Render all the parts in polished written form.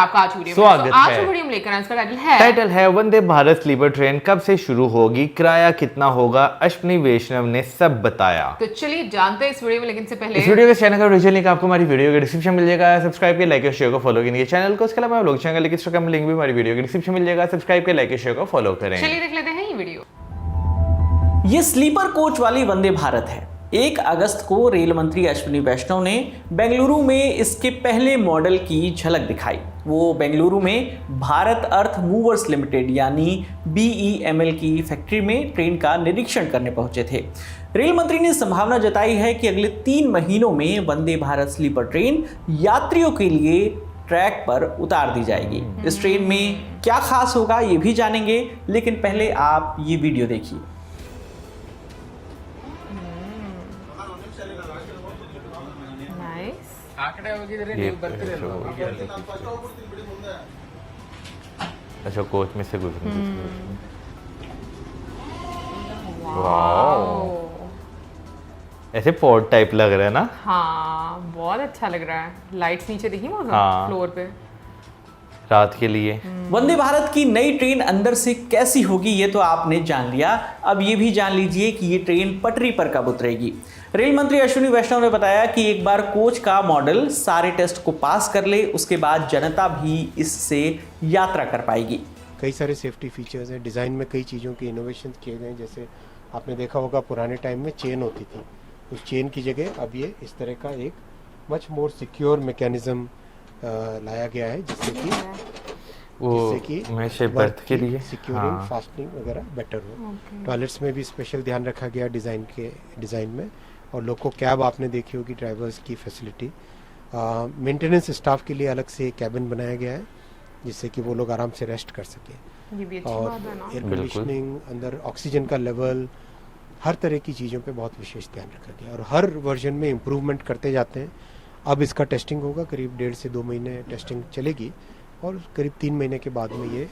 आपका आज वीडियो में। स्वागत आज है। जो वीडियो में लेकर आए, इसका टाइटल है वंदे भारत स्लीपर ट्रेन कब से शुरू होगी, किराया कितना होगा, अश्विनी वैष्णव ने सब बताया। तो चलिए जानते हैं इस वीडियो में, लेकिन से पहले इस वीडियो के चैनल का ओरिजिनल लिंक आपको हमारी वीडियो के डिस्क्रिप्शन मिल जाएगा। सब्सक्राइब के लाइक और शेयर को फॉलो कीजिए चैनल को। उसके अलावा ब्लॉग चैनल के इंस्टाग्राम लिंक भी हमारी वीडियो के डिस्क्रिप्शन मिल जाएगा। सब्सक्राइब के लाइक और शेयर को फॉलो करें। चलिए देख लेते हैं ये वीडियो। ये स्लीपर कोच वाली वंदे भारत है। 1 अगस्त को रेल मंत्री अश्विनी वैष्णव ने बेंगलुरु में इसके पहले मॉडल की झलक दिखाई। वो बेंगलुरु में भारत अर्थ मूवर्स लिमिटेड यानी BEML की फैक्ट्री में ट्रेन का निरीक्षण करने पहुंचे थे। रेल मंत्री ने संभावना जताई है कि अगले 3 महीनों में वंदे भारत स्लीपर ट्रेन यात्रियों के लिए ट्रैक पर उतार दी जाएगी। इस ट्रेन में क्या खास होगा ये भी जानेंगे, लेकिन पहले आप ये वीडियो देखिए। अच्छा, कोच में से गुजरने। ऐसे पोर्ट टाइप लग रहा है ना। हाँ, बहुत अच्छा लग रहा है। लाइट्स नीचे देखी वहाँ हाँ। फ्लोर पे रात के लिए। वंदे भारत की नई ट्रेन अंदर से कैसी होगी ये तो आपने जान लिया। अब ये भी जान लीजिए कि ये ट्रेन पटरी पर कब उतरेगी। रेल मंत्री अश्विनी वैष्णव ने बताया कि एक बार कोच का मॉडल सारे टेस्ट को पास कर ले, उसके बाद जनता भी इससे यात्रा कर पाएगी। कई सारे सेफ्टी फीचर्स हैं, डिज़ाइन में कई चीज़ों के इनोवेशन किए गए हैं। जैसे आपने देखा होगा पुराने टाइम में चेन होती थी, उस चेन की जगह अब ये इस तरह का एक मच मोर सिक्योर मैकेनिज्म लाया गया है, जिससे कि बर्थ के लिए सिक्योरिंग फास्टनिंग वगैरह बेटर हो। टॉयलेट्स में भी स्पेशल ध्यान रखा गया डिज़ाइन में। और लोको कैब आपने देखी होगी, ड्राइवर्स की फैसिलिटी। मेंटेनेंस स्टाफ के लिए अलग से कैबिन बनाया गया है, जिससे कि वो लोग आराम से रेस्ट कर सके। ये भी अच्छी और बात है ना। एयर कंडीशनिंग, अंदर ऑक्सीजन का लेवल, हर तरह की चीज़ों पे बहुत विशेष ध्यान रखा गया। और हर वर्जन में इम्प्रूवमेंट करते जाते हैं। अब इसका टेस्टिंग होगा, करीब 1.5 से 2 महीने टेस्टिंग चलेगी और करीब 3 महीने के बाद में ये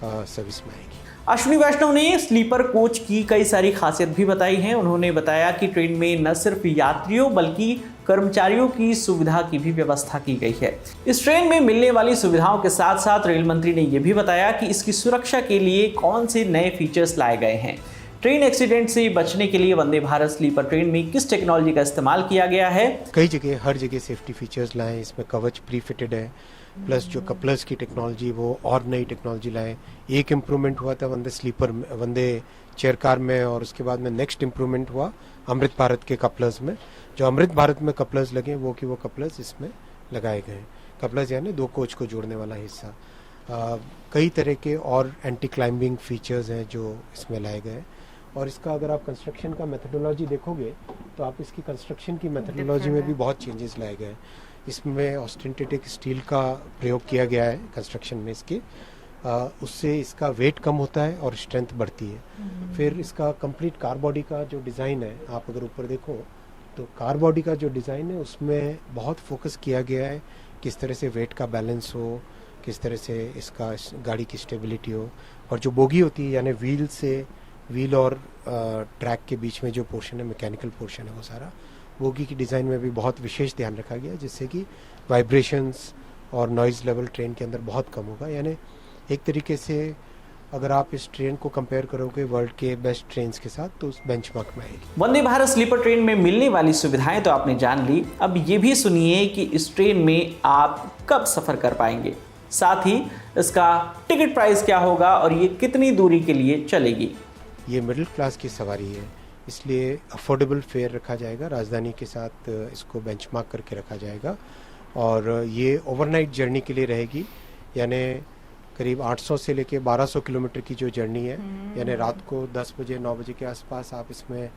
सर्विस में आएगी। अश्विनी वैष्णव ने स्लीपर कोच की कई सारी खासियत भी बताई हैं। उन्होंने बताया कि ट्रेन में न सिर्फ यात्रियों बल्कि कर्मचारियों की सुविधा की भी व्यवस्था की गई है। इस ट्रेन में मिलने वाली सुविधाओं के साथ साथ रेल मंत्री ने यह भी बताया कि इसकी सुरक्षा के लिए कौन से नए फीचर्स लाए गए हैं। ट्रेन एक्सीडेंट से बचने के लिए वंदे भारत स्लीपर ट्रेन में किस टेक्नोलॉजी का इस्तेमाल किया गया है। कई जगह, हर जगह सेफ्टी फीचर्स लाए। इसमें कवच प्री फिटेड है, प्लस जो कपलर्स की टेक्नोलॉजी वो और नई टेक्नोलॉजी लाए। एक इम्प्रूवमेंट हुआ था वंदे चेयर कार में, और उसके बाद में नेक्स्ट इम्प्रूवमेंट हुआ अमृत भारत के कपलर्स में। जो अमृत भारत में कपलर्स लगे वो कपलर्स इसमें लगाए गए हैं। कपलर्स यानी 2 कोच को जोड़ने वाला हिस्सा। कई तरह के और एंटी क्लाइंबिंग फीचर्स हैं जो इसमें लाए गए हैं। और इसका अगर आप कंस्ट्रक्शन का मेथडोलॉजी देखोगे तो आप इसकी कंस्ट्रक्शन की मेथडोलॉजी में भी बहुत चेंजेस लाए गए हैं। इसमें ऑस्टेंटिक स्टील का प्रयोग किया गया है कंस्ट्रक्शन में इसके। उससे इसका वेट कम होता है और स्ट्रेंथ बढ़ती है। फिर इसका कंप्लीट कार बॉडी का जो डिज़ाइन है, आप अगर ऊपर देखो तो कार बॉडी का जो डिज़ाइन है उसमें बहुत फोकस किया गया है किस तरह से वेट का बैलेंस हो, किस तरह से इसका गाड़ी की स्टेबिलिटी हो। और जो बोगी होती है यानी व्हील और ट्रैक के बीच में जो पोर्शन है, मैकेनिकल पोर्शन है, वो सारा बोगी की डिज़ाइन में भी बहुत विशेष ध्यान रखा गया, जिससे कि वाइब्रेशंस और नॉइज़ लेवल ट्रेन के अंदर बहुत कम होगा। यानी एक तरीके से अगर आप इस ट्रेन को कंपेयर करोगे वर्ल्ड के बेस्ट ट्रेन्स के साथ, तो उस बेंचमार्क में आएगी। वंदे भारत स्लीपर ट्रेन में मिलने वाली सुविधाएं तो आपने जान ली। अब ये भी सुनिए कि इस ट्रेन में आप कब सफ़र कर पाएंगे, साथ ही इसका टिकट प्राइस क्या होगा और ये कितनी दूरी के लिए चलेगी। ये मिडिल क्लास की सवारी है, इसलिए अफोर्डेबल फेयर रखा जाएगा। राजधानी के साथ इसको बेंचमार्क करके रखा जाएगा। और ये ओवरनाइट जर्नी के लिए रहेगी, यानी करीब 800 से लेके 1200 किलोमीटर की जो जर्नी है, यानी रात को 10 बजे 9 बजे के आसपास आप इसमें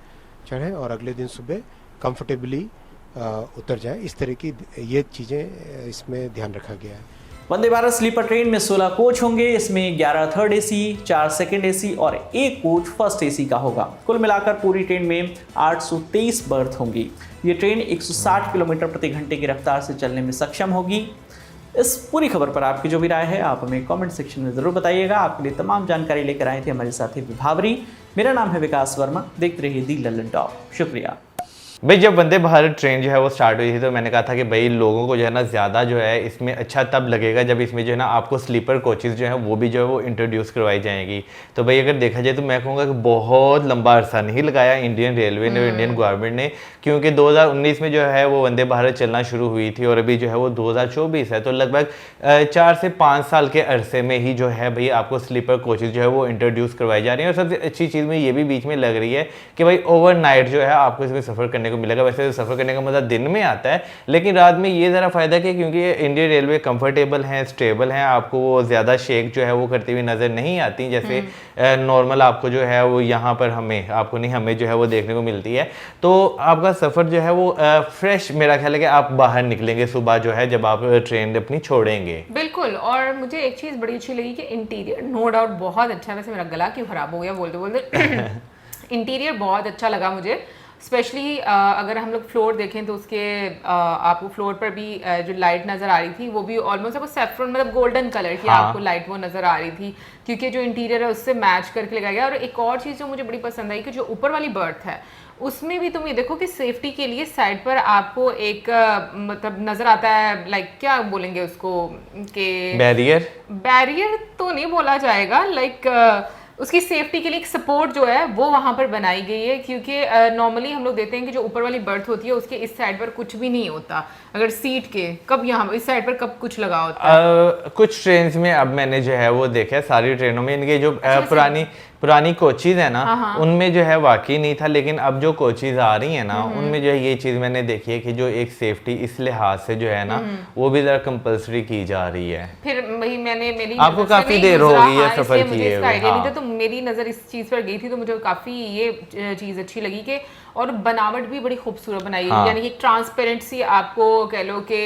चढ़ें और अगले दिन सुबह कंफर्टेबली उतर जाएं। इस तरह की ये चीज़ें इसमें ध्यान रखा गया है। वंदे भारत स्लीपर ट्रेन में 16 कोच होंगे। इसमें 11 थर्ड AC, 4 सेकंड AC और 1 कोच फर्स्ट AC का होगा। कुल मिलाकर पूरी ट्रेन में 823 बर्थ होंगी। ये ट्रेन 160 किलोमीटर प्रति घंटे की रफ्तार से चलने में सक्षम होगी। इस पूरी खबर पर आपकी जो भी राय है आप हमें कमेंट सेक्शन में ज़रूर बताइएगा। आपके लिए तमाम जानकारी लेकर आए थे हमारे साथी विभावरी। मेरा नाम है विकास वर्मा। देखते रहिए दी लल्लन टॉप। शुक्रिया। भाई जब वंदे भारत ट्रेन जो है वो स्टार्ट हुई थी तो मैंने कहा था कि भाई लोगों को जो है ना ज़्यादा जो है इसमें अच्छा तब लगेगा जब इसमें जो है ना आपको स्लीपर कोचेज़ जो है वो भी जो है वो इंट्रोड्यूस करवाई जाएंगी। तो भाई अगर देखा जाए तो मैं कहूँगा कि बहुत लंबा अरसा नहीं लगाया इंडियन रेलवे ने और इंडियन गवर्नमेंट ने, क्योंकि 2019 में जो है वो वंदे भारत चलना शुरू हुई थी और अभी जो है वो 2024 है, तो लगभग 4 से 5 साल के अरसे में ही जो है भाई आपको स्लीपर कोचेज़ जो है वो इंट्रोड्यूस करवाई जा रही है। और सबसे अच्छी चीज़ में ये भी बीच में लग रही है कि भाई ओवरनाइट जो है आपको इसमें सफ़र करने को मिलेगा। वैसे तो सफ़र करने का मज़ा दिन में आता है, लेकिन रात में ये ज़रा फ़ायदा कि क्योंकि इंडियन रेलवे कंफर्टेबल हैं, स्टेबल हैं, आपको वो ज़्यादा शेक जो है वो करती हुई नज़र नहीं आती जैसे नॉर्मल आपको जो है वो यहाँ पर हमें जो है वो देखने को मिलती है। तो आपका सफ़र जो है वो फ्रेश मेरा ख्याल है कि आप बाहर निकलेंगे सुबह जो है जब आप ट्रेन अपनी छोड़ेंगे। बिल्कुल। और मुझे एक चीज़ बड़ी अच्छी लगी कि इंटीरियर नो डाउट बहुत अच्छा है। वैसे मेरा गला क्यों ख़राब हो गया बोलते बोलते इंटीरियर बहुत अच्छा लगा मुझे, स्पेशली अगर हम लोग फ्लोर देखें तो उसके आपको फ्लोर पर भी जो लाइट नज़र आ रही थी वो भी ऑलमोस्ट आपको सेफ्रॉन मतलब गोल्डन कलर की आपको लाइट वो नज़र आ रही थी, क्योंकि जो इंटीरियर है उससे मैच करके लगाया गया। और एक और चीज़ जो मुझे बड़ी पसंद आई कि जो ऊपर वाली बर्थ है उसमें भी तुम ये देखो कि सेफ्टी के लिए साइड पर आपको एक मतलब नज़र आता है, लाइक क्या बोलेंगे उसको कि बैरियर तो नहीं बोला जाएगा, लाइक उसकी सेफ्टी के लिए एक सपोर्ट जो है वो वहाँ पर बनाई गई है। क्योंकि नॉर्मली हम लोग देते हैं कि जो ऊपर वाली बर्थ होती है उसके इस साइड पर कुछ भी नहीं होता, अगर सीट के कब यहाँ इस साइड पर कब कुछ लगा होता है। कुछ ट्रेन में अब मैंने जो है वो देखा है, सारी ट्रेनों में इनके जो पुरानी कोचेज है ना उनमें जो है वाकई नहीं था, लेकिन अब जो कोचेज आ रही है ना उनमें जो है ये चीज़ मैंने देखी है कि जो एक सेफ्टी इस लिहाज से जो है ना वो भी ज़रा कंपल्सरी की जा रही है। फिर वही मेरी आपको काफ़ी देर हो गई है सफ़र किए हुए, आइडिया नहीं था तो मेरी नज़र इस चीज़ पर गई थी, तो मुझे काफ़ी ये चीज़ अच्छी लगी कि और बनावट भी बड़ी खूबसूरत बनाई है। यानी कि ट्रांसपेरेंट सी आपको कह लो कि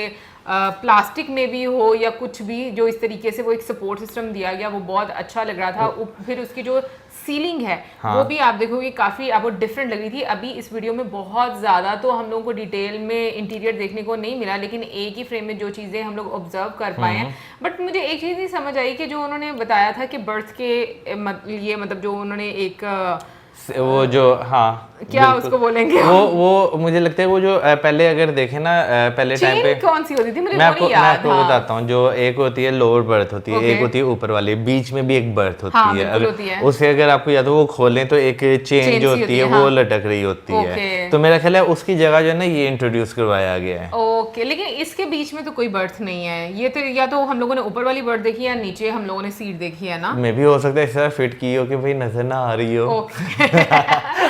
प्लास्टिक में भी हो या कुछ भी, जो इस तरीके से वो एक सपोर्ट सिस्टम दिया गया वो बहुत अच्छा लग रहा था। फिर उसकी जो सीलिंग है वो भी आप देखोगे काफ़ी आपको डिफरेंट लग रही थी। अभी इस वीडियो में बहुत ज़्यादा तो हम लोगों को डिटेल में इंटीरियर देखने को नहीं मिला, लेकिन एक ही फ्रेम में जो चीज़ें हम लोग ऑब्जर्व कर पाए हैं। बट मुझे एक चीज़ नहीं समझ आई कि जो उन्होंने बताया था कि बर्थ के लिए मतलब जो उन्होंने एक वो जो क्या उसको बोलेंगे वो मुझे लगता है वो जो पहले अगर देखें ना पहले टाइम पे कौन सी होती थी मुझे मैं आपको बताता हूँ। जो एक होती है लोअर बर्थ होती है, एक होती है ऊपर वाली, बीच में भी एक बर्थ होती है। अगर उसे अगर आपको याद हो वो खोलें तो एक चेन जो होती है वो लटक रही होती है, तो मेरा ख्याल है उसकी जगह जो है ना ये इंट्रोड्यूस करवाया गया है। ओके, लेकिन इसके बीच में तो कोई बर्थ नहीं है। ये तो या तो हम लोगों ने ऊपर वाली बर्थ देखी है या नीचे हम लोगों ने सीट देखी है ना। मे भी हो सकता है इस तरह फिट की हो कि भाई नजर ना आ रही हो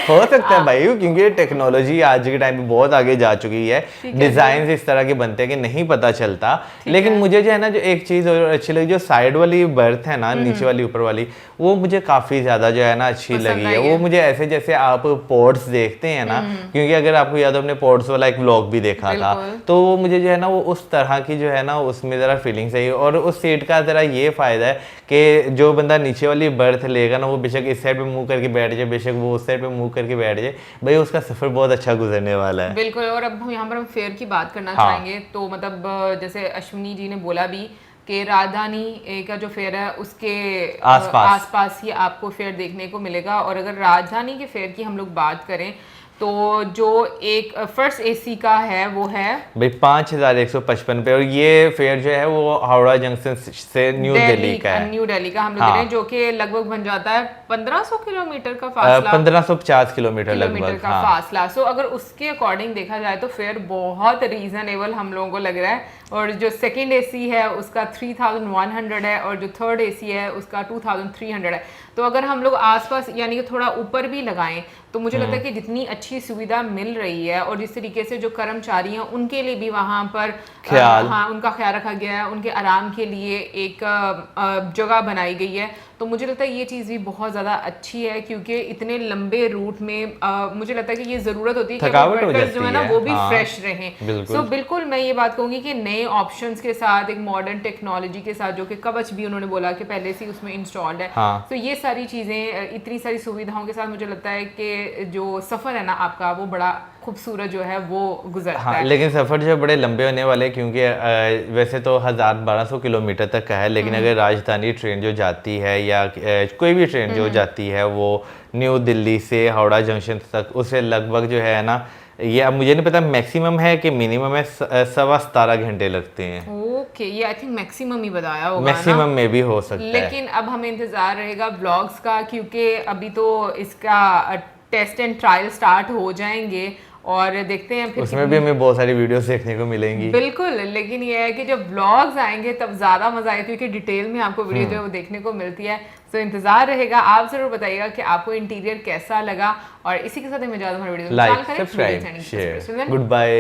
हो सकता है भाई, क्योंकि टेक्नोलॉजी आज के टाइम पे बहुत आगे जा चुकी है, डिजाइन इस तरह के बनते हैं कि नहीं पता चलता। लेकिन मुझे जो है ना जो एक चीज और अच्छी लगी, जो साइड वाली बर्थ है ना नीचे वाली ऊपर वाली, वो मुझे काफी ज्यादा जो है ना अच्छी लगी है। वो मुझे ऐसे जैसे आप पोर्ट्स देखते हैं ना, क्योंकि अगर आपको याद हो हमने पोर्ट्स वाला एक व्लॉग भी देखा था, तो वो मुझे जो है ना वो उस तरह की जो है ना उसमें जरा फीलिंग सही। और उस सीट का जरा ये फायदा है कि जो बंदा नीचे वाली बर्थ लेगा ना वो बेशक इस साइड पे मुंह करके बैठ जाए, बेशक वो उस साइड पे मुंह करके बैठ जाए, भाई उसका सफर बहुत अच्छा गुजरने वाला है। बिल्कुल। और अब हम यहाँ पर हम फेयर की बात करना चाहेंगे तो मतलब जैसे अश्विनी जी ने बोला भी कि राजधानी का जो फेयर है उसके आसपास ही आपको फेयर देखने को मिलेगा। और अगर राजधानी के फेयर की हम लोग बात करें तो जो एक फर्स्ट एसी का है वो है भाई 5155 पे, और ये फेयर जो है वो हावड़ा जंक्शन से न्यू दिल्ली का है। न्यू दिल्ली का हम लोग कह रहे हैं, जो कि लगभग बन जाता है 1500 किलोमीटर का फासला, 1550 किलोमीटर लगभग का फासला। सो अगर उसके अकॉर्डिंग देखा जाए तो फेयर बहुत रीजनेबल हम लोगों को लग रहा है। और जो सेकंड एसी है उसका 3100 है और जो थर्ड एसी है उसका 2300 है। तो अगर हम लोग आसपास यानी कि थोड़ा ऊपर भी लगाएं तो मुझे लगता है कि जितनी अच्छी सुविधा मिल रही है और जिस तरीके से जो कर्मचारी हैं उनके लिए भी वहाँ पर उनका ख्याल रखा गया है, उनके आराम के लिए एक जगह बनाई गई है, तो मुझे लगता है ये चीज़ भी बहुत ज़्यादा अच्छी है। क्योंकि इतने लंबे रूट में मुझे लगता है कि ये ज़रूरत होती है कि वर्कर्स जो है ना वो भी फ्रेश रहें। सो बिल्कुल मैं ये बात कहूँगी कि नए ऑप्शंस के साथ एक मॉडर्न टेक्नोलॉजी के साथ, जो कि कवच भी उन्होंने बोला कि पहले से उसमें इंस्टॉल्ड है, तो ये सारी चीज़ें इतनी सारी सुविधाओं के साथ मुझे लगता है कि जो सफ़र है ना आपका वो बड़ा खूबसूरत जो है वो गुजरता है। लेकिन सफ़र जो है बड़े लंबे होने वाले, क्योंकि वैसे तो 1200 किलोमीटर तक का है, लेकिन अगर राजधानी ट्रेन जो जाती है या कोई भी ट्रेन जो जाती है वो न्यू दिल्ली से हावड़ा जंक्शन तक, उसे लगभग जो है ना ये अब मुझे नहीं पता मैक्सिमम है कि मिनिमम है, 17.25 घंटे लगते हैं। ओके, ये आई थिंक मैक्सिमम ही बताया होगा मैक्सिमम में भी हो सकता है, लेकिन अब हमें इंतजार रहेगा व्लॉग्स का, क्योंकि अभी तो इसका टेस्ट एंड ट्रायल स्टार्ट हो जाएंगे और देखते हैं फिर उसमें भी हमें बहुत सारी वीडियोस देखने को मिलेंगी। बिल्कुल, लेकिन ये है कि जब व्लॉग्स आएंगे तब ज़्यादा मजा आएगा, क्योंकि डिटेल में आपको वीडियो जो है वो देखने को मिलती है। तो इंतजार रहेगा। आप जरूर बताइएगा कि आपको इंटीरियर कैसा लगा, और इसी के साथ हमें ज़्यादा हमारे video like, subscribe, share, good bye.